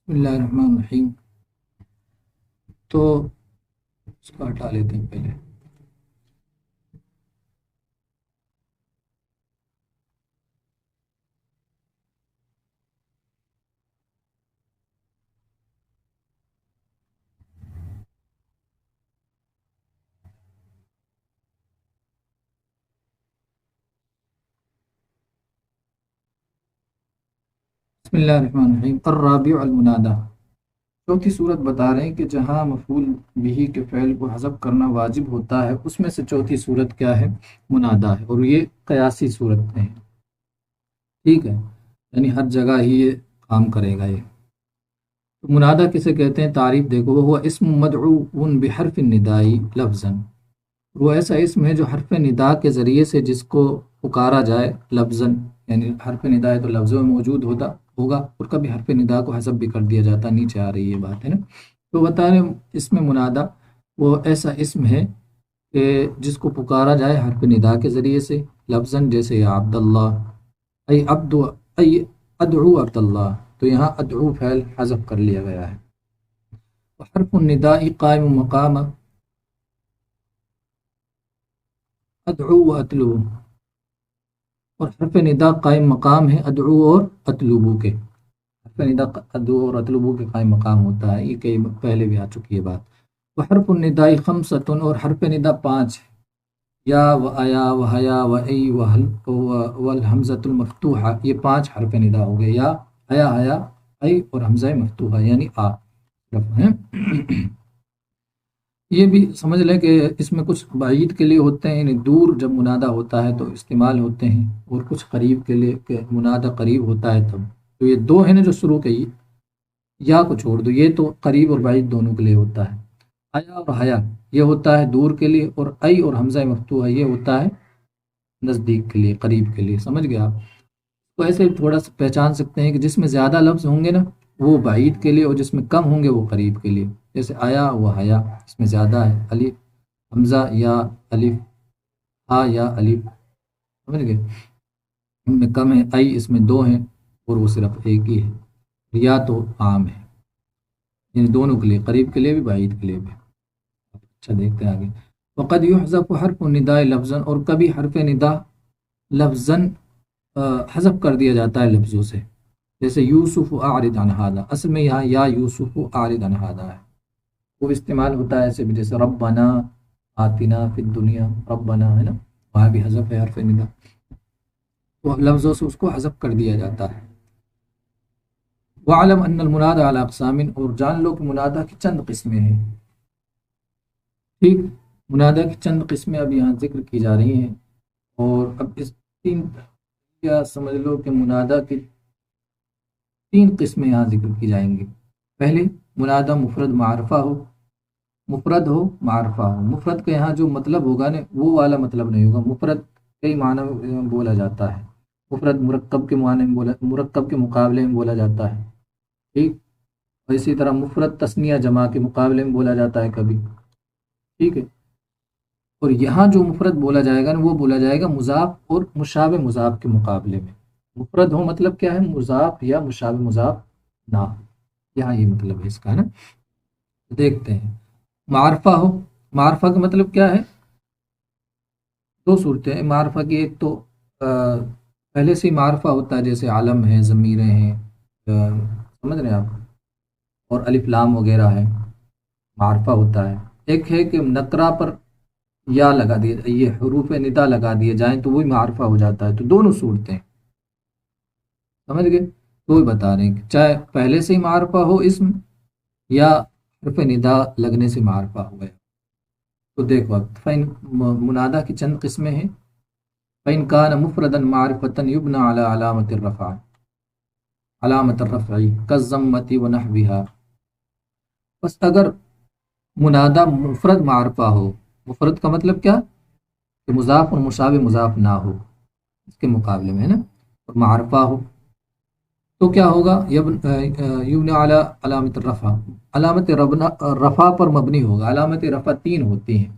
بسم اللہ الرحمن الرحیم. تو اس کو ہٹا لیتے ہیں پہلے. بسم اللہ الرحمن الرحیم. الرابع المنادہ. چوتھی صورت بتا رہے ہیں کہ جہاں مفعول بھی کے فعل کو حذف کرنا واجب ہوتا ہے اس میں سے چوتھی صورت کیا ہے؟ منادہ ہے. اور یہ قیاسی صورت ہے. ٹھیک ہے، یعنی ہر جگہ ہی یہ کام کرے گا. یہ تو منادہ کسے کہتے ہیں؟ تعریف دیکھو. وہ اسم مدعو بحرف الندائی لفظاً. وہ ایسا اسم ہے جو حرف ندا کے ذریعے سے جس کو پکارا جائے لفظاً، یعنی حرف ندا ہے تو لفظوں میں موجود ہوگا، اور کبھی حرف ندا کو حذف بھی کر دیا جاتا. نیچے آ رہی ہے بات ہے نا. تو بتا رہے اس میں منادہ وہ ایسا اسم ہے کہ جس کو پکارا جائے حرف ندا کے ذریعے سے لفظاً، جیسے یا عبداللہ، ای عبد، ای ادعو عبداللہ. تو یہاں ادعو فعل حذف کر لیا گیا ہے. حرف النداء قائم مقام ادعو و اطلب، اور حرف ندا قائم مقام ہے ادعو اور اطلبو کے. حرف ندا ادعو اور اطلبو کے قائم مقام ہوتا ہے. یہ کئی پہلے بھی آ چکی ہے بات. وہ حرف النداء خمسۃ، اور حرف ندا 5 ہے. یا و آیا و حیا و ای و الحمزۃ المفتوحہ، یہ 5 حرف ندا ہو گئے. یا حیا حیا ای اور حمزہ مفتوحہ یعنی آ ہے. یہ بھی سمجھ لیں کہ اس میں کچھ بعید کے لیے ہوتے ہیں، یعنی دور جب منادہ ہوتا ہے تو استعمال ہوتے ہیں، اور کچھ قریب کے لیے کہ منادہ قریب ہوتا ہے تب. تو یہ دو ہیں نا جو شروع کے یا کو چھوڑ دو، یہ تو قریب اور بعید دونوں کے لیے ہوتا ہے. آیا اور حیا یہ ہوتا ہے دور کے لیے، اور ای اور حمزہ مفتوحہ یہ ہوتا ہے نزدیک کے لیے، قریب کے لیے. سمجھ گئے آپ؟ تو ایسے تھوڑا سا پہچان سکتے ہیں کہ جس میں زیادہ لفظ ہوں گے نا وہ بعید کے لیے، اور جس میں کم ہوں گے وہ قریب کے لیے. جیسے آیا و حیا اس میں زیادہ ہے الف حمزہ یا الف ہا یا الف، سمجھ گئے؟ ان میں کم ہے. ای اس میں 2 ہیں اور وہ صرف ایک ہی ہے. یا تو عام ہے، یعنی دونوں کے لیے، قریب کے لیے بھی بعید کے لیے بھی. اچھا دیکھتے ہیں آگے. وقد یحذف حرف النداء لفظاً، اور کبھی حرف ندا لفظاً حذف کر دیا جاتا ہے لفظوں سے. جیسے یوسف اعرض عن ھذا، اصل میں یہاں یا یوسف اعرض عن ھذا ہے، وہ استعمال ہوتا ہے ایسے بھی. جیسے ربنا آتنا فی الدنیا، ربنا ہے نا، وہاں بھی حذف ہے حرف ندا، تو لفظوں سے اس کو حذف کر دیا جاتا ہے. وعلم ان المنادى على اقسام، اور جان لو کہ منادہ کی چند قسمیں ہیں. ٹھیک، منادہ کی چند قسمیں اب یہاں ذکر کی جا رہی ہیں. اور اب اس یا سمجھ لو کہ منادہ کی 3 قسمیں یہاں ذکر کی جائیں گی. پہلے منادہ مفرد معرفہ ہو، مفرد ہو معرفہ ہو. مفرد کا یہاں جو مطلب ہوگا نا وہ والا مطلب نہیں ہوگا. مفرد کئی معنی میں بولا جاتا ہے. مفرد مرکب کے معنی میں مرکب کے مقابلے میں بولا جاتا ہے. ٹھیک، اور اسی طرح مفرد تثنیہ جمع کے مقابلے میں بولا جاتا ہے کبھی. ٹھیک ہے، اور یہاں جو مفرد بولا جائے گا نا وہ بولا جائے گا مضاف اور مشابہ مضاف کے مقابلے میں. مفرد ہو مطلب کیا ہے؟ مضاف یا مشابہ مضاف نہ ہو. یہاں یہ مطلب ہے اس کا نا. دیکھتے ہیں. معرفہ ہو، معرفہ کا مطلب کیا ہے؟ 2 صورتیں ہیں معرفہ کی. ایک تو پہلے سے ہی معرفہ ہوتا ہے، جیسے علم ہے، ضمیریں ہیں، سمجھ رہے ہیں آپ، اور الف لام وغیرہ ہے، معرفہ ہوتا ہے. ایک ہے کہ نکرہ پر یا لگا دیے، یہ حروف ندا لگا دیے جائیں تو وہی معرفہ ہو جاتا ہے. تو دونوں صورتیں سمجھ گئے. تو وہی بتا رہے ہیں کہ چاہے پہلے سے ہی معرفہ ہو اسم، یا حرف ندا لگنے سے معرفہ ہو گیا. تو دیکھو اب فین منادہ کی چند قسمیں ہیں. فین کان مفردا معرفتا یبنى على علامت الرفع، علامت الرفع کالضمۃ ونحوها. بس اگر منادہ مفرد معرفہ ہو، مفرد کا مطلب کیا؟ کہ مضاف اور مشابہ مضاف نہ ہو اس کے مقابلے میں ہے نا، اور معرفہ ہو تو کیا ہوگا؟ یبنی علی علامت الرفع، علامت رفع پر مبنی ہوگا. علامت رفع 3 ہوتی ہیں.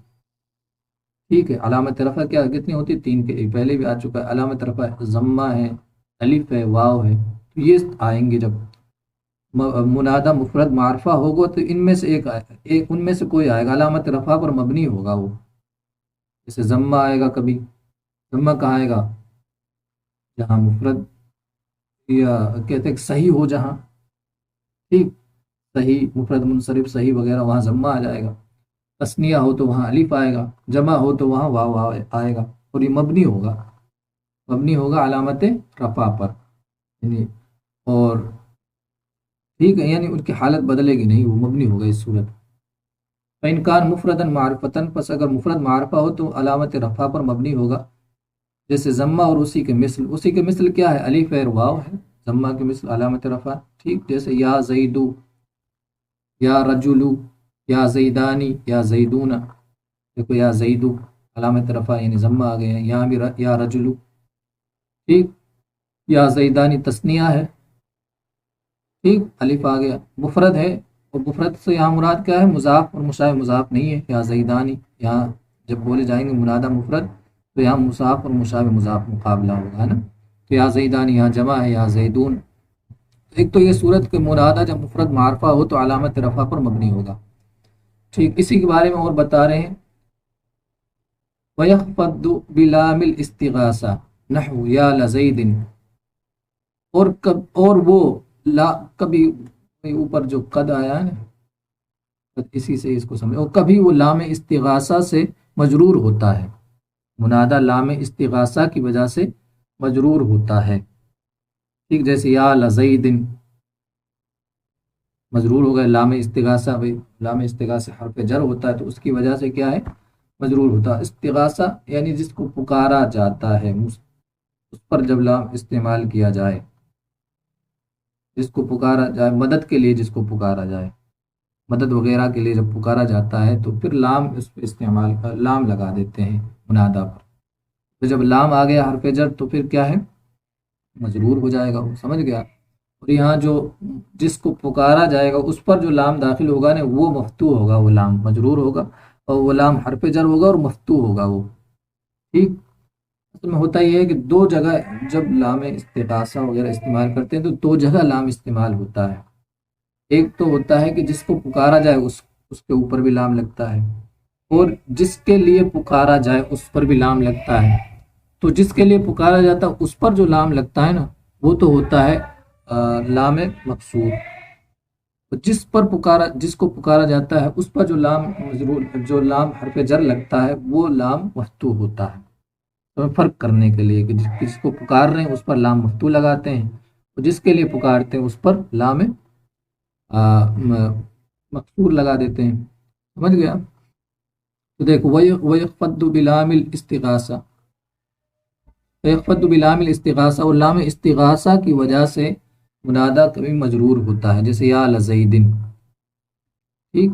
ٹھیک ہے، علامت رفع کیا کتنی ہوتی ہے؟ 3 کے پہلے بھی آ چکا ہے. علامت رفع ضمہ ہے، الف ہے، واو ہے. تو یہ آئیں گے جب منادہ مفرد معرفہ ہوگا تو ان میں سے ایک ان میں سے کوئی آئے گا، علامت رفع پر مبنی ہوگا وہ، جیسے ضمہ آئے گا کبھی، ضمہ کہاں آئے گا؟ جہاں مفرد یا کہتے ہیں صحیح ہو جہاں، ٹھیک، صحیح مفرد منصرف صحیح وغیرہ وہاں ضمہ آ جائے گا، تثنیہ ہو تو وہاں الف آئے گا، جمع ہو تو وہاں واو آئے گا، اور یہ مبنی ہوگا علامت رفع پر، یعنی اور ٹھیک ہے، یعنی ان کی حالت بدلے گی نہیں، وہ مبنی ہوگا اس صورت۔ فَإِنْ كَانَ مُفْرَدًا مَعْرِفَةً، پس اگر مفرد معرفہ ہو تو علامت رفع پر مبنی ہوگا، جیسے ضمہ اور اسی کے مثل کیا ہے؟ الف ہے اور واو ہے، ضمہ کے مثل علامت رفع، ٹھیک، جیسے یا زیدو، یا رجلو، یا زیدانی، یا زیدون، دیکھو یا زیدو علامت رفع یعنی ضمہ آ گیا، یہاں بھی یا رجلو، ٹھیک، یا زیدانی تثنیہ ہے، ٹھیک، الف آ گیا، مفرد ہے، اور مفرد سے یہاں مراد کیا ہے؟ مضاف اور مشابہ مضاف نہیں ہے، یا زیدانی، یہاں جب بولے جائیں گے منادہ مفرد تو یہاں مضاف اور مشابہ مضاف مقابلہ ہوگا، ہے نا، تو یا زیدانی یہاں جمع ہے، یا زیدون۔ ایک تو یہ صورت کہ منادہ جب مفرد معرفہ ہو تو علامت رفع پر مبنی ہوگا، ٹھیک، اسی کے بارے میں اور بتا رہے ہیں، وَيَخْفَضُ بِلَامِ الْإِسْتِغَاثَةِ نَحْوُ يَا لَزَيْدٍ، اور وہ لا کبھی اوپر جو قد آیا ہے نا، اسی سے اس کو سمجھ، اور کبھی وہ لام استغاثہ سے مجرور ہوتا ہے، منادہ لام استغاثہ کی وجہ سے مجرور ہوتا ہے، ٹھیک، جیسے یا لزیدن مجرور ہو گئے لام استغاثہ، بھائی لام استغاثہ حرف جر ہوتا ہے تو اس کی وجہ سے کیا ہے؟ مجرور ہوتا ہے۔ استغاثہ یعنی جس کو پکارا جاتا ہے، اس پر جب لام استعمال کیا جائے، جس کو پکارا جائے، مدد کے لیے جس کو پکارا جائے، مدد وغیرہ کے لیے جب پکارا جاتا ہے تو پھر لام اس پہ استعمال لام لگا دیتے ہیں منادہ پر، تو جب لام آ گیا حرف جر تو پھر کیا ہے؟ مجرور ہو جائے گا، وہ سمجھ گیا۔ اور یہاں جو جس کو پکارا جائے گا اس پر جو لام داخل ہوگا نا وہ مفتوح ہوگا، وہ لام مجرور ہوگا، اور وہ لام حرف جر ہوگا اور مفتوح ہوگا وہ، ٹھیک۔ اصل میں ہوتا یہ ہے کہ دو جگہ جب لام استغاثہ وغیرہ استعمال کرتے ہیں تو دو جگہ لام استعمال ہوتا ہے، ایک تو ہوتا ہے کہ جس کو پکارا جائے اس کے اوپر بھی لام لگتا ہے، اور جس کے لیے پکارا جائے اس پر بھی لام لگتا ہے، تو جس کے لیے پکارا جاتا ہے اس پر جو لام لگتا ہے نا وہ تو ہوتا ہے لام مقصور، جس کو پکارا جاتا ہے اس پر جو لام حرف جر لگتا ہے وہ لام مفتوح ہوتا ہے، تو فرق کرنے کے لیے کہ جس کو پکار رہے ہیں اس پر لام مفتوح لگاتے ہیں، اور جس کے لیے پکارتے ہیں اس پر لام مقصور لگا دیتے ہیں، سمجھ گیا؟ تو دیکھو وَيَخْفَضُّ بِلَامِ الْإِسْتِغَاثَةِ، وَيَخْفَضُّ بِلَامِ الْإِسْتِغَاثَةِ، اور لام استغاثہ کی وجہ سے منادہ کبھی مجرور ہوتا ہے، جیسے یا لزیدن، ٹھیک،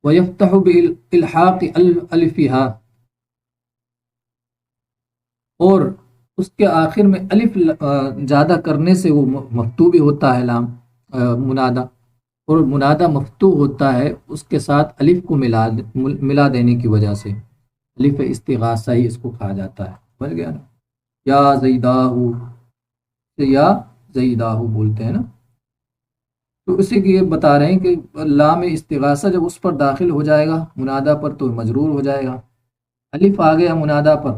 وَيَفْتَحُ بِإِلْحَاقِ الْفِهَا، اور اس کے آخر میں الف زیادہ کرنے سے وہ مفتوح بھی ہوتا ہے لام منادہ، اور منادہ مفتوح ہوتا ہے اس کے ساتھ الف کو ملا دینے کی وجہ سے، الف استغاثہ ہی اس کو کہا جاتا ہے، سمجھ گیا نا، یا زیداہو، یا زیداہو بولتے ہیں نا، تو اسی کی یہ بتا رہے ہیں کہ لام استغاثہ جب اس پر داخل ہو جائے گا منادہ پر تو مجرور ہو جائے گا، الف آ گیا منادہ پر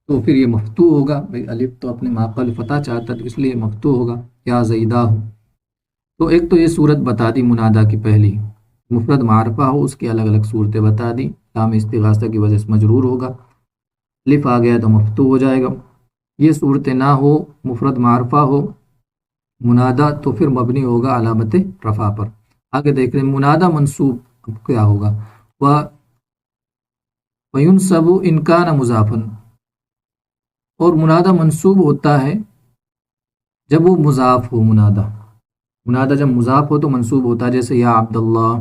تو پھر یہ مفتوح ہوگا، بھئی الف تو اپنے ماقبل فتح چاہتا ہے تو اس لیے مفتوح ہوگا، یا زیداہو۔ تو ایک تو یہ صورت بتا دی منادہ کی پہلی، مفرد معرفہ ہو اس کی الگ الگ صورتیں بتا دی، لام استغاثہ کی وجہ سے مجرور ہوگا، الف آ گیا تو مفتوح ہو جائے گا، یہ صورتیں نہ ہو، مفرد معرفہ ہو منادہ تو پھر مبنی ہوگا علامت رفع پر۔ آگے دیکھ رہے ہیں منادہ منصوب اب کیا ہوگا، وَيُنْصَبُ إِنْ كَانَ مُضَافًا، اور منادہ منصوب ہوتا ہے جب وہ مضاف ہو، منادہ جب مضاف ہو تو منصوب ہوتا ہے، جیسے یا عبداللہ،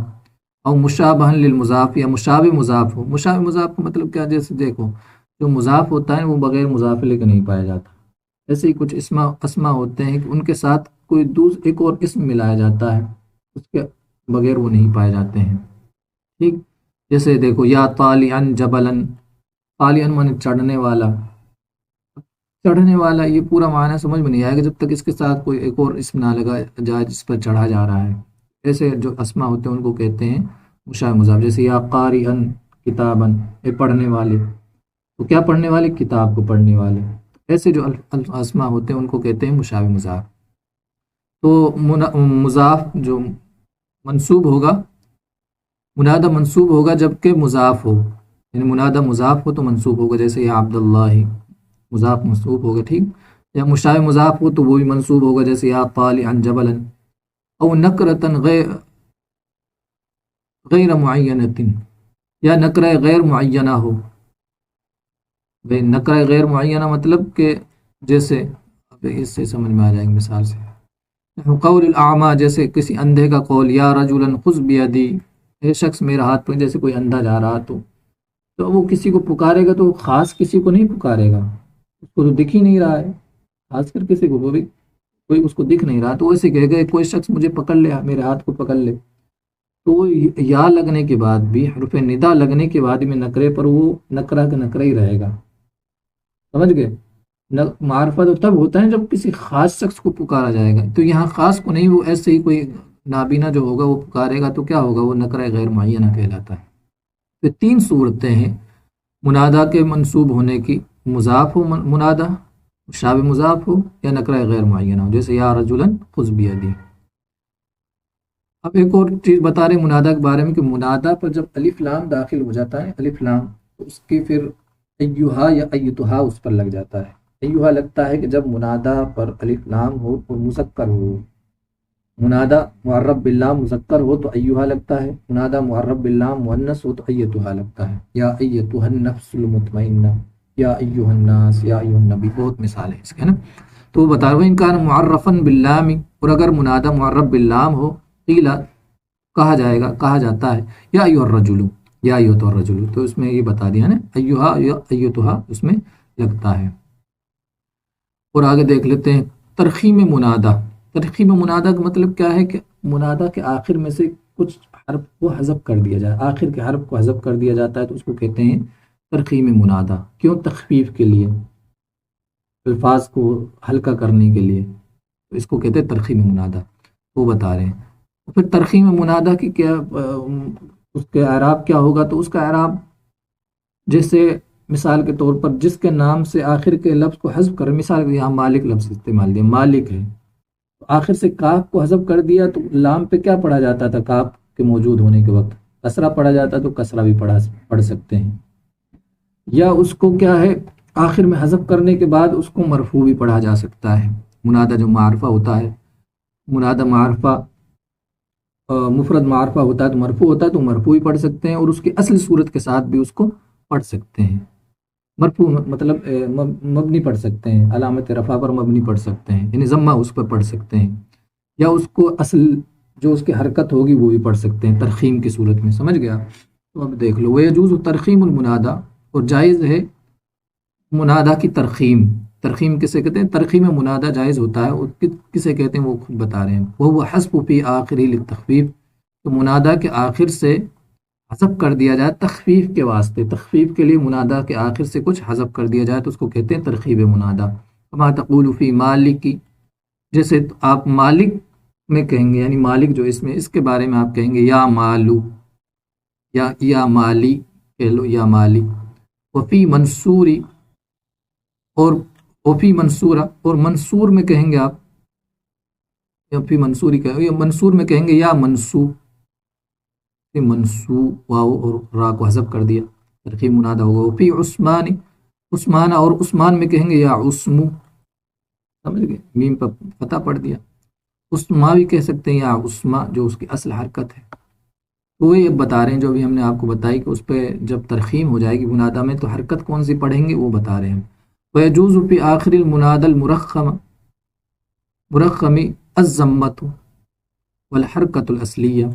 اور مشابہً للمضاف، یا مشابہ مضاف ہو، مشابہ مضاف کا مطلب کیا، جیسے دیکھو جو مضاف ہوتا ہے وہ بغیر مضافلے کے نہیں پایا جاتا، ایسے ہی کچھ اسما ہوتے ہیں کہ ان کے ساتھ کوئی ایک اور اسم ملایا جاتا ہے، اس کے بغیر وہ نہیں پائے جاتے ہیں، ٹھیک، جیسے دیکھو یا طالعاً جبلاً، طالعاً مانے چڑھنے والا، چڑھنے والا، یہ پورا معنی سمجھ میں نہیں آئے گا جب تک اس کے ساتھ کوئی ایک اور اسم نہ لگا جائے جس پر چڑھا جا رہا ہے۔ ایسے جو اسما ہوتے ہیں ان کو کہتے ہیں مشابہ مضاف، جیسے یا قارئن کتابن، اے پڑھنے والے، تو کیا پڑھنے والے؟ کتاب کو پڑھنے والے۔ ایسے جو اسما ہوتے ہیں ان کو کہتے ہیں مشابہ مضاف۔ تو مضاف جو منصوب ہوگا، منادہ منصوب ہوگا جبکہ مضاف ہو، یعنی منادہ مضاف ہو تو منصوب ہوگا، جیسے یا عبداللہ، مضاف منصوب ہوگا، ٹھیک۔ یا مشابہ مضاف ہو تو وہ بھی منصوب ہوگا، جیسے یا طالعا جبلا، او نکرتن غیر معینۃ، یا نکرہ غیر معینہ ہو۔ نکرہ غیر معینہ مطلب کہ جیسے اب اس سے سمجھ میں آ جائیں گے مثال سے، قول الاعمى، جیسے کسی اندھے کا قول، یا رجلا خذ بیدی، اے شخص میرا ہاتھ پکڑ، جیسے کوئی اندھا جا رہا تو وہ کسی کو پکارے گا تو خاص کسی کو نہیں پکارے گا، اس کو تو دکھ ہی نہیں رہا ہے، خاص کر کسی کو، وہ بھی کوئی اس کو دکھ نہیں رہا، تو ایسے کہے گا کوئی شخص مجھے پکڑ لے، میرے ہاتھ کو پکڑ لے، تو وہ یا لگنے کے بعد بھی، حرف ندا لگنے کے بعد میں نکرے پر وہ نکرہ کا نکرہ ہی رہے گا، سمجھ گئے؟ معرفہ تو تب ہوتا ہے جب کسی خاص شخص کو پکارا جائے گا، تو یہاں خاص کو نہیں، وہ ایسے ہی کوئی نابینا جو ہوگا وہ پکارے گا تو کیا ہوگا؟ وہ نکرہ غیر معینہ کہلاتا ہے۔ تو تین صورتیں ہیں منادہ کے منصوب ہونے کی، مضاف ہو منادہ، مشابہ مضاف ہو، یا نکرہ غیر معینہ ہو، جیسے یا رجلا خذ بیدی۔ اب ایک اور چیز بتا رہے منادہ کے بارے میں کہ منادہ پر جب الف لام داخل ہو جاتا ہے، الف لام، تو اس کی پھر ایہا یا ایتھا اس پر لگ جاتا ہے۔ ایہا لگتا ہے کہ جب منادہ پر الف لام ہو اور مذکر ہو، منادہ معرب باللام مذکر ہو تو ایہا لگتا ہے، منادہ معرب باللام مؤنث ہو تو ایتھا لگتا ہے، یا ایتھا النفس المطمئنہ، یا ایہا الناس، یا ایہا النبی، بہت مثال ہے اس کے نا۔ تو وہ بتا رہے ہیں ان کان معرفا باللام، اور اگر منادہ معرب باللام ہو، قیل کہا جائے گا، کہا جاتا ہے یا ایھا الرجل، یا ایھا الرجل، تو اس میں یہ بتا دیا نا، ایھا یا ایھا اس میں لگتا ہے۔ اور آگے دیکھ لیتے ہیں ترخیم منادہ۔ ترخیم منادہ کا مطلب کیا ہے کہ منادہ کے آخر میں سے کچھ حرف کو حذف کر دیا جائے، آخر کے حرف کو حذف کر دیا جاتا ہے تو اس کو کہتے ہیں ترخیم منادہ۔ کیوں؟ تخفیف کے لیے، الفاظ کو ہلکا کرنے کے لیے، تو اس کو کہتے ہیں ترخیم منادہ، وہ بتا رہے ہیں۔ پھر ترخیم منادہ کی کیا اس کے اعراب کیا ہوگا؟ تو اس کا اعراب جیسے مثال کے طور پر جس کے نام سے آخر کے لفظ کو حذف کر، مثال کے یہاں مالک لفظ استعمال دیا، مالک ہے، تو آخر سے کاف کو حذف کر دیا تو لام پہ کیا پڑھا جاتا تھا؟ کاف کے موجود ہونے کے وقت کسرہ پڑھا جاتا، تو کسرہ بھی پڑھ سکتے ہیں۔ یا اس کو کیا ہے، آخر میں حذف کرنے کے بعد اس کو مرفوع بھی پڑھا جا سکتا ہے۔ منادہ جو معرفہ ہوتا ہے، منادہ معرفہ مفرد معرفہ ہوتا ہے تو مرفوع ہوتا ہے تو مرفوع بھی پڑھ سکتے ہیں، اور اس کی اصل صورت کے ساتھ بھی اس کو پڑھ سکتے ہیں۔ مرفوع مطلب مبنی پڑھ سکتے ہیں، علامت رفع پر مبنی پڑھ سکتے ہیں، یعنی ضمہ اس پر پڑھ سکتے ہیں، یا اس کو اصل جو اس کی حرکت ہوگی وہ بھی پڑھ سکتے ہیں ترخیم کی صورت میں، سمجھ گیا؟ تو اب دیکھ لو، وَيَجُوزُ ترخیم المنادہ، اور جائز ہے منادہ کی ترخیم۔ ترخیم کسے کہتے ہیں؟ ترخیم منادہ جائز ہوتا ہے، اور کسے کہتے ہیں وہ خود بتا رہے ہیں، وہ حذف فی آخری للتخفیف، تو منادہ کے آخر سے حذف کر دیا جائے تخفیف کے واسطے، تخفیف کے لیے منادہ کے آخر سے کچھ حذف کر دیا جائے تو اس کو کہتے ہیں ترخیب منادہ۔ کما تقول فی مالک، جیسے آپ مالک میں کہیں گے، یعنی مالک جو اس میں، اس کے بارے میں آپ کہیں گے یا مالو، یا مالی کہہ لو، یا مالی۔ وفی منصوری، اور وفی منصورہ، اور منصور میں کہیں گے آپ، یا فی منصوری کہیں گے، یا منصور میں کہیں گے یا منصو، منصو واو اور را کو حذف کر دیا، ترخیم منادہ ہوگا۔ وفی عثمان، عثمان، اور عثمان میں کہیں گے یا عثمو، سمجھ گئے، میم پر فتح پڑھ دیا۔ عثما بھی کہہ سکتے ہیں یا عثما، جو اس کی اصل حرکت ہے۔ تو یہ بتا رہے ہیں جو بھی ہم نے آپ کو بتائی کہ اس پہ جب ترخیم ہو جائے گی منادہ میں تو حرکت کون سی پڑھیں گے وہ بتا رہے ہیں۔ وَيَجُوزُ فِي آخِرِ الْمُنَادَى الْمُرَخَّمِ الضَّمَّةُ وَالْحَرْكَةُ الْأَصْلِيَّةُ،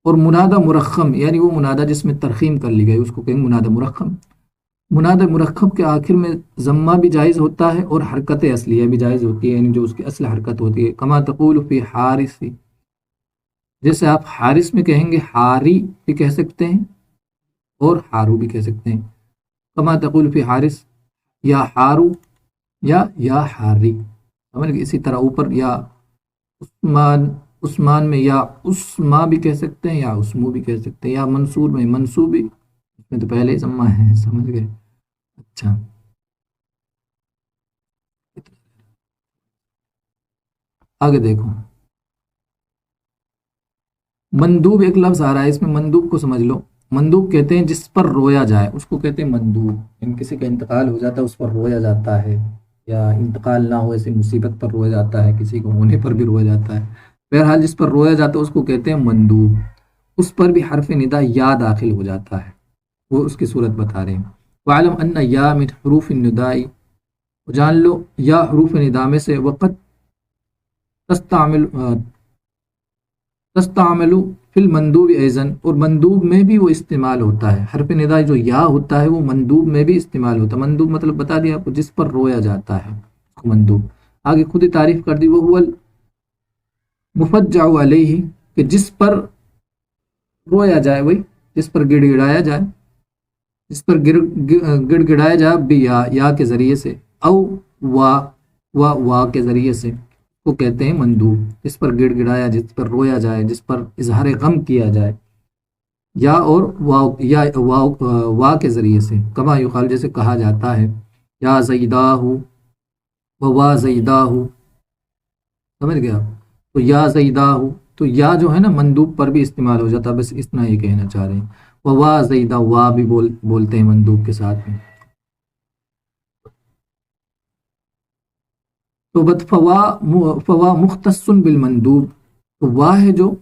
اور منادہ مرخم یعنی وہ منادہ جس میں ترخیم کر لی گئی اس کو کہیں گے منادہ مرخم۔ منادہ مرخم کے آخر میں ضمہ بھی جائز ہوتا ہے اور حرکت اصلیہ بھی جائز ہوتی ہے، یعنی جو اس کی اصل حرکت ہوتی ہے۔ کما تقول فی حارث، جیسے آپ حارث میں کہیں گے حاری بھی کہہ سکتے ہیں اور حارو بھی کہہ سکتے ہیں۔ کما تقول فی حارث، یا حارو یا حاری، سمجھ گئے؟ اسی طرح اوپر یا عثمان، عثمان میں یا عثما بھی کہہ سکتے ہیں یا عثمو بھی کہہ سکتے ہیں، یا منصور میں منصوبی، اس میں تو پہلے ہی ضمہ ہے، سمجھ گئے؟ اچھا، آگے دیکھو، مندوب ایک لفظ آ رہا ہے، اس میں مندوب کو سمجھ لو۔ مندوب کہتے ہیں جس پر رویا جائے، اس کو کہتے ہیں مندوب، یعنی کسی کا انتقال ہو جاتا ہے اس پر رویا جاتا ہے، یا انتقال نہ ہو ایسی مصیبت پر رویا جاتا ہے، کسی کو ہونے پر بھی رویا جاتا ہے، بہرحال جس پر رویا جاتا ہے اس کو کہتے ہیں مندوب۔ اس پر بھی حرف ندا یا داخل ہو جاتا ہے، وہ اس کی صورت بتا رہے ہیں۔ وعلم ان یا من حروف النداء، جان لو یا حروف ندا میں سے، وقت تستعمل تستعمل فی المندوب ایزن، اور مندوب میں بھی وہ استعمال ہوتا ہے، حرف ندا جو یا ہوتا ہے وہ مندوب میں بھی استعمال ہوتا ہے۔ مندوب مطلب بتا دیا آپ کو، جس پر رویا جاتا ہے اس کو مندوب۔ آگے خود ہی تعریف کر دی، وہ هو المفجع علیہ، کہ جس پر رویا جائے، وہی جس پر گڑ گڑایا جائے، جس پر گڑ گڑایا جائے بھی یا کے ذریعے سے، او وا کے ذریعے سے، کو کہتے ہیں مندوب۔ جس پر گڑ گڑایا، جس پر رویا جائے، جس پر اظہار غم کیا جائے، یا اور وا کے ذریعے سے، کما یقال جیسے کہا جاتا ہے، یا زیداہ و وا زیداہ، سمجھ گیا؟ تو یا زیداہ، تو یا جو ہے نا مندوب پر بھی استعمال ہو جاتا ہے، بس اتنا ہی کہنا چاہ رہے ہیں۔ و وا زیدہ، وا بھی بولتے ہیں مندوب کے ساتھ میں۔ تو بد فوا مختص بالمندوب، تو وا ہے جو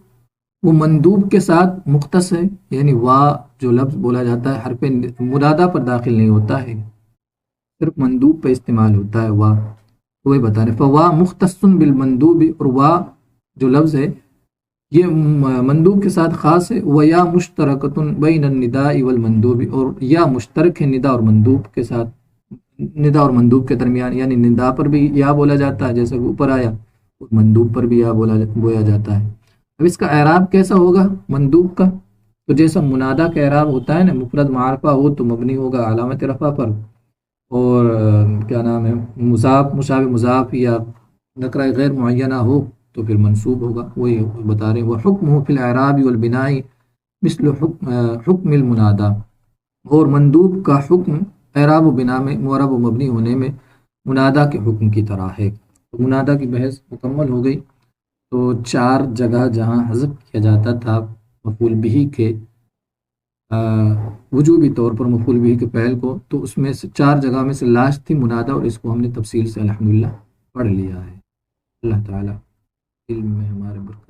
وہ مندوب کے ساتھ مختص ہے، یعنی وا جو لفظ بولا جاتا ہے حرف منادہ پر داخل نہیں ہوتا ہے، صرف مندوب پہ استعمال ہوتا ہے وا، تو وہی بتا رہے فوا مختص بالمندوب، اور وا جو لفظ ہے یہ مندوب کے ساتھ خاص ہے، و یا مشترکۃ بین النداء والمندوب، اور یا مشترک ہے ندا اور مندوب کے ساتھ، ندا اور مندوب کے درمیان، یعنی ندا پر بھی یا بولا جاتا ہے جیسے اوپر آیا، اور مندوب پر بھی یا بویا جاتا ہے۔ اب اس کا اعراب کیسا ہوگا مندوب کا؟ تو جیسا منادہ کا اعراب ہوتا ہے نا، مفرد معرفہ ہو تو مبنی ہوگا علامت رفع پر، اور کیا نام ہے، مضاف مشابہ مضاف یا نکرہ غیر معینہ ہو تو پھر منصوب ہوگا، وہی بتا رہے ہیں۔ وہ حکم فی الاعراب والبناء مثل حکم المنادہ، اور مندوب کا حکم اعراب و بنا میں، معرب و مبنی ہونے میں منادہ کے حکم کی طرح ہے۔ تو منادہ کی بحث مکمل ہو گئی۔ تو چار جگہ جہاں حذف کیا جاتا تھا مفعول بہ کے وجوبی طور پر، مفعول بہ کے فعل کو، تو اس میں سے چار جگہ میں سے لاسٹ تھی منادہ، اور اس کو ہم نے تفصیل سے الحمدللہ پڑھ لیا ہے۔ اللہ تعالیٰ علم میں ہمارے برکت